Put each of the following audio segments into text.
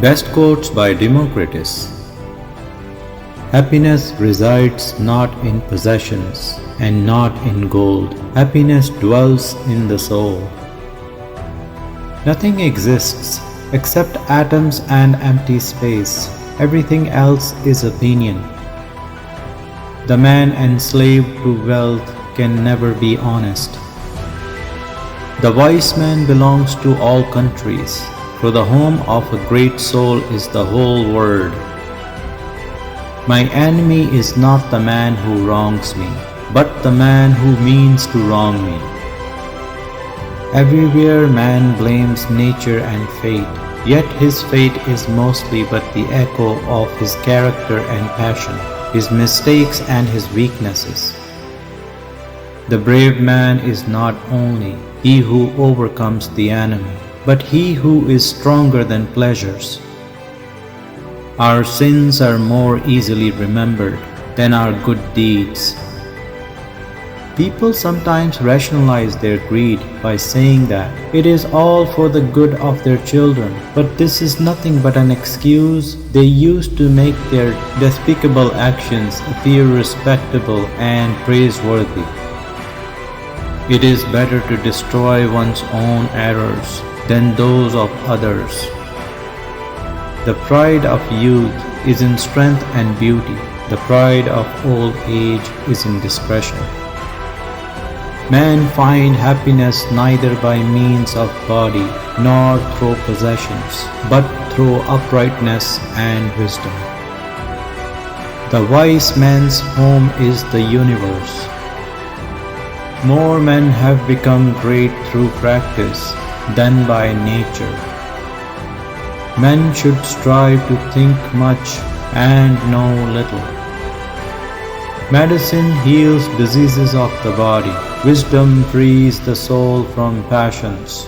Best quotes by Democritus. Happiness resides not in possessions and not in gold. Happiness dwells in the soul. Nothing exists except atoms and empty space. Everything else is opinion. The man enslaved to wealth can never be honest. The wise man belongs to all countries, for the home of a great soul is the whole world. My enemy is not the man who wrongs me, but the man who means to wrong me. Everywhere man blames nature and fate, yet his fate is mostly but the echo of his character and passion, his mistakes and his weaknesses. The brave man is not only he who overcomes the enemy, but he who is stronger than pleasures. Our sins are more easily remembered than our good deeds. People sometimes rationalize their greed by saying that it is all for the good of their children, but this is nothing but an excuse they use to make their despicable actions appear respectable and praiseworthy. It is better to destroy one's own errors than those of others. The pride of youth is in strength and beauty. The pride of old age is in discretion. Men find happiness neither by means of body nor through possessions, but through uprightness and wisdom. The wise man's home is the universe. More men have become great through practice than by nature. Men should strive to think much and know little. Medicine heals diseases of the body. Wisdom frees the soul from passions.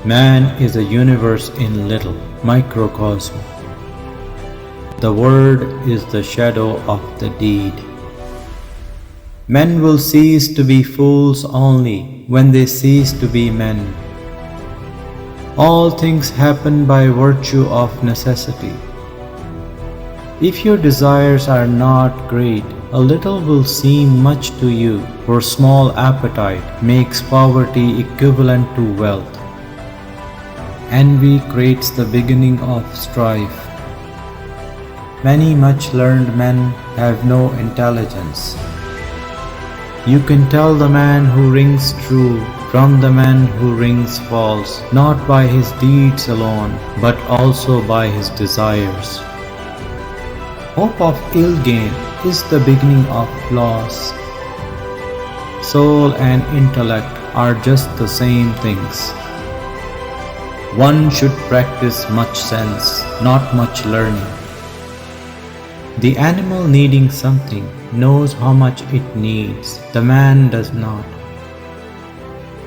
Man is a universe in little, microcosm. The word is the shadow of the deed. Men will cease to be fools only when they cease to be men. All things happen by virtue of necessity. If your desires are not great, a little will seem much to you, for small appetite makes poverty equivalent to wealth. Envy creates the beginning of strife. Many much learned men have no intelligence. You can tell the man who rings true from the man who rings false, not by his deeds alone, but also by his desires. Hope of ill gain is the beginning of loss. Soul and intellect are just the same things. One should practice much sense, not much learning. The animal needing something knows how much it needs. The man does not.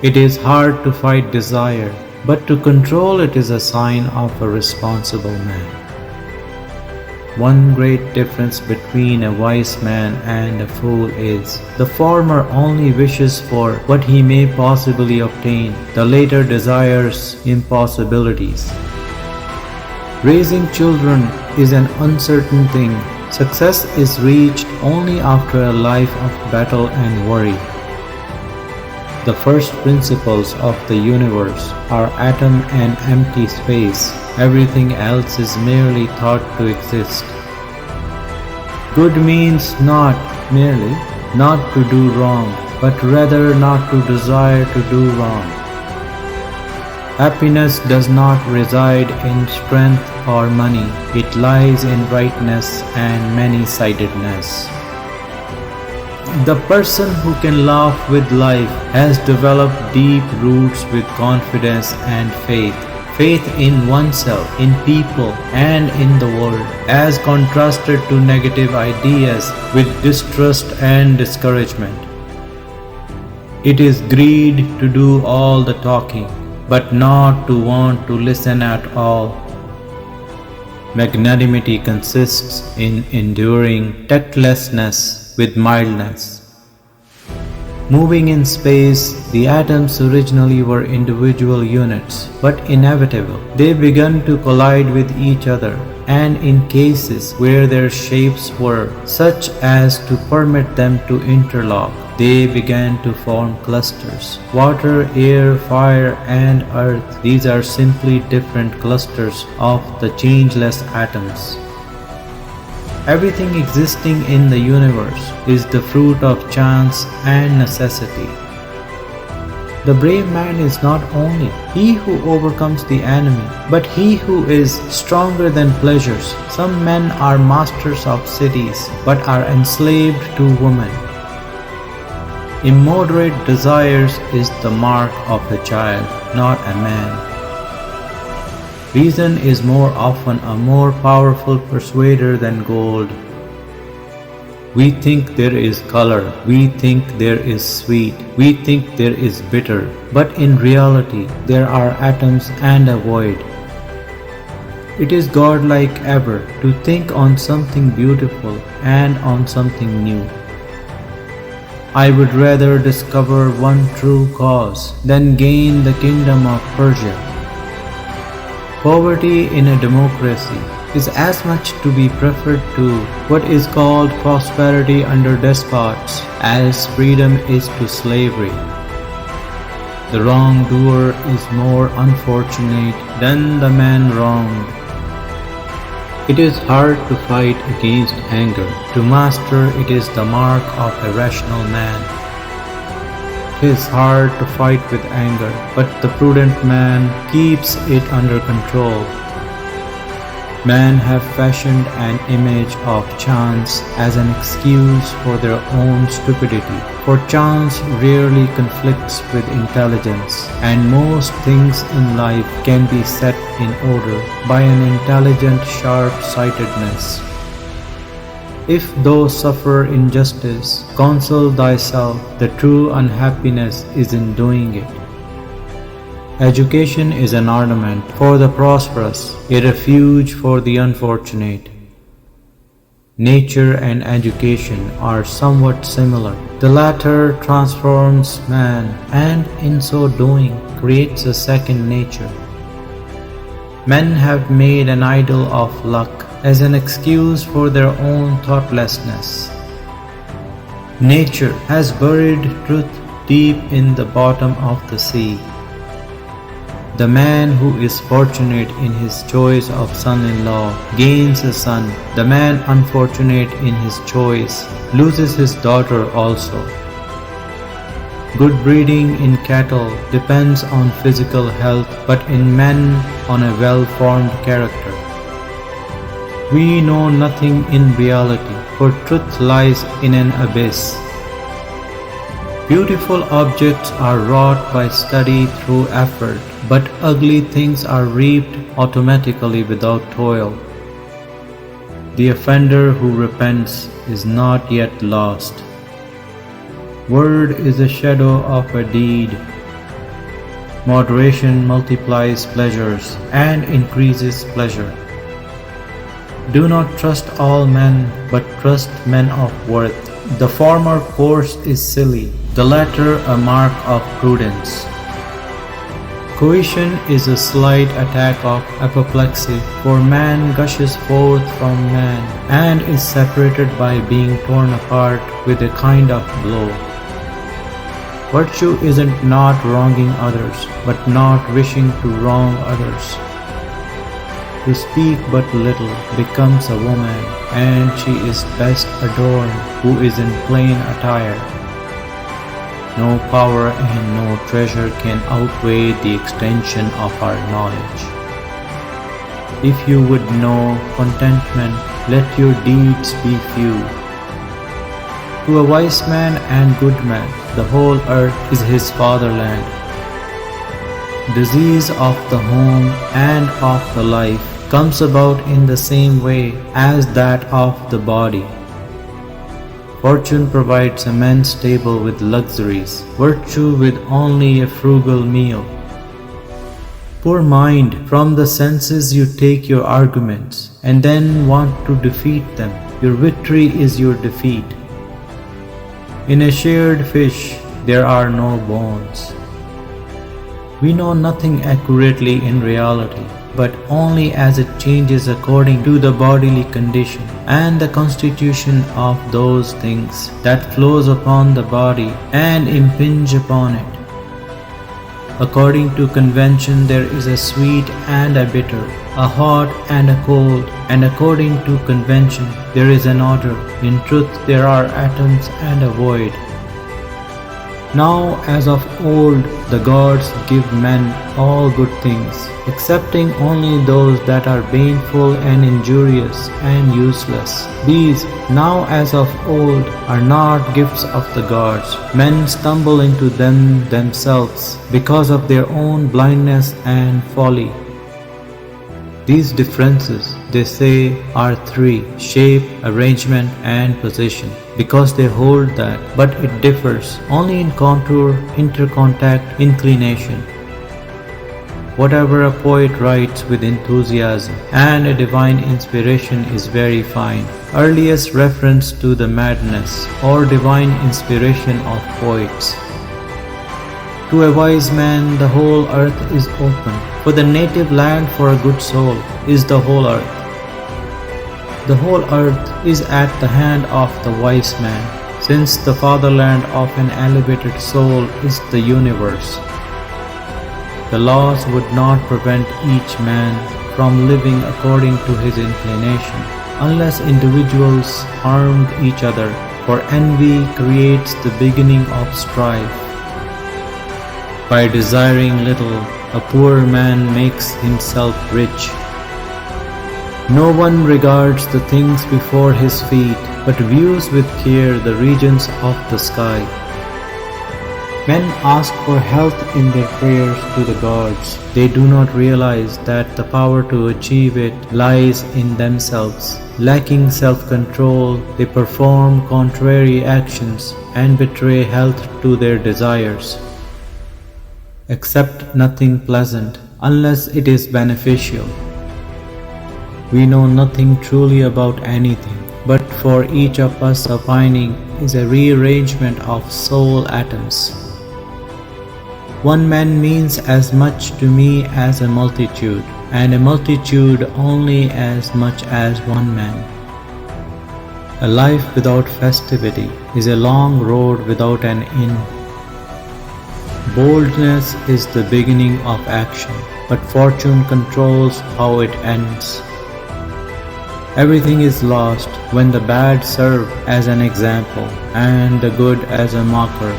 It is hard to fight desire, but to control it is a sign of a responsible man. One great difference between a wise man and a fool is the former only wishes for what he may possibly obtain, the latter desires impossibilities. Raising children is an uncertain thing. Success is reached only after a life of battle and worry. The first principles of the universe are atom and empty space. Everything else is merely thought to exist. Good means not merely not to do wrong, but rather not to desire to do wrong. Happiness does not reside in strength or money. It lies in rightness and many-sidedness. The person who can laugh with life has developed deep roots with confidence and faith. Faith in oneself, in people, and in the world, as contrasted to negative ideas with distrust and discouragement. It is greed to do all the talking, but not to want to listen at all. Magnanimity consists in enduring tactlessness with mildness. Moving in space, the atoms originally were individual units, but inevitable. They began to collide with each other, and in cases where their shapes were such as to permit them to interlock, they began to form clusters. Water, air, fire, and earth, these are simply different clusters of the changeless atoms. Everything existing in the universe is the fruit of chance and necessity. The brave man is not only he who overcomes the enemy, but he who is stronger than pleasures. Some men are masters of cities, but are enslaved to women. Immoderate desires is the mark of a child, not a man. Reason is more often a more powerful persuader than gold. We think there is color, we think there is sweet, we think there is bitter, but in reality there are atoms and a void. It is godlike ever to think on something beautiful and on something new. I would rather discover one true cause than gain the kingdom of Persia. Poverty in a democracy is as much to be preferred to what is called prosperity under despots as freedom is to slavery. The wrongdoer is more unfortunate than the man wronged. It is hard to fight against anger. To master it is the mark of a rational man. It is hard to fight with anger, but the prudent man keeps it under control. Men have fashioned an image of chance as an excuse for their own stupidity, for chance rarely conflicts with intelligence, and most things in life can be set in order by an intelligent sharp-sightedness. If thou suffer injustice, console thyself, the true unhappiness is in doing it. Education is an ornament for the prosperous, a refuge for the unfortunate. Nature and education are somewhat similar. The latter transforms man and in so doing creates a second nature. Men have made an idol of luck as an excuse for their own thoughtlessness. Nature has buried truth deep in the bottom of the sea. The man who is fortunate in his choice of son-in-law gains a son. The man unfortunate in his choice loses his daughter also. Good breeding in cattle depends on physical health, but in men on a well-formed character. We know nothing in reality, for truth lies in an abyss. Beautiful objects are wrought by study through effort, but ugly things are reaped automatically without toil. The offender who repents is not yet lost. Word is a shadow of a deed. Moderation multiplies pleasures and increases pleasure. Do not trust all men, but trust men of worth. The former course is silly, the latter a mark of prudence. Coition is a slight attack of apoplexy, for man gushes forth from man and is separated by being torn apart with a kind of blow. Virtue isn't not wronging others, but not wishing to wrong others. To speak but little becomes a woman, and she is best adorned who is in plain attire. No power and no treasure can outweigh the extension of our knowledge. If you would know contentment, let your deeds be few. To a wise man and good man, the whole earth is his fatherland. Disease of the home and of the life comes about in the same way as that of the body. Fortune provides a man's table with luxuries, virtue with only a frugal meal. Poor mind, from the senses you take your arguments, and then want to defeat them. Your victory is your defeat. In a shared fish, there are no bones. We know nothing accurately in reality, but only as it changes according to the bodily condition and the constitution of those things that flows upon the body and impinge upon it. According to convention there is a sweet and a bitter, a hot and a cold, and according to convention there is an order. In truth there are atoms and a void. Now as of old the gods give men all good things, excepting only those that are baneful and injurious and useless. These, now as of old, are not gifts of the gods. Men stumble into them themselves because of their own blindness and folly. These differences, they say, are three: shape, arrangement, and position, because they hold that, but it differs only in contour, intercontact, inclination. Whatever a poet writes with enthusiasm and a divine inspiration is very fine. Earliest reference to the madness or divine inspiration of poets. To a wise man the whole earth is open, for the native land for a good soul is the whole earth. The whole earth is at the hand of the wise man, since the fatherland of an elevated soul is the universe. The laws would not prevent each man from living according to his inclination, unless individuals harmed each other, for envy creates the beginning of strife. By desiring little, a poor man makes himself rich. No one regards the things before his feet, but views with care the regions of the sky. Men ask for health in their prayers to the gods. They do not realize that the power to achieve it lies in themselves. Lacking self-control, they perform contrary actions and betray health to their desires. Accept nothing pleasant unless it is beneficial. We know nothing truly about anything, but for each of us a pining is a rearrangement of soul atoms. One man means as much to me as a multitude, and a multitude only as much as one man. A life without festivity is a long road without an inn. Boldness is the beginning of action, but fortune controls how it ends. Everything is lost when the bad serve as an example and the good as a mocker.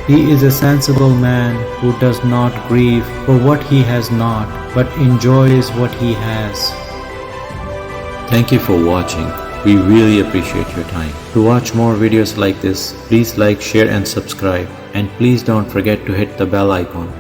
He is a sensible man who does not grieve for what he has not, but enjoys what he has. Thank you for watching. We really appreciate your time. To watch more videos like this, please like, share and subscribe. And please don't forget to hit the bell icon.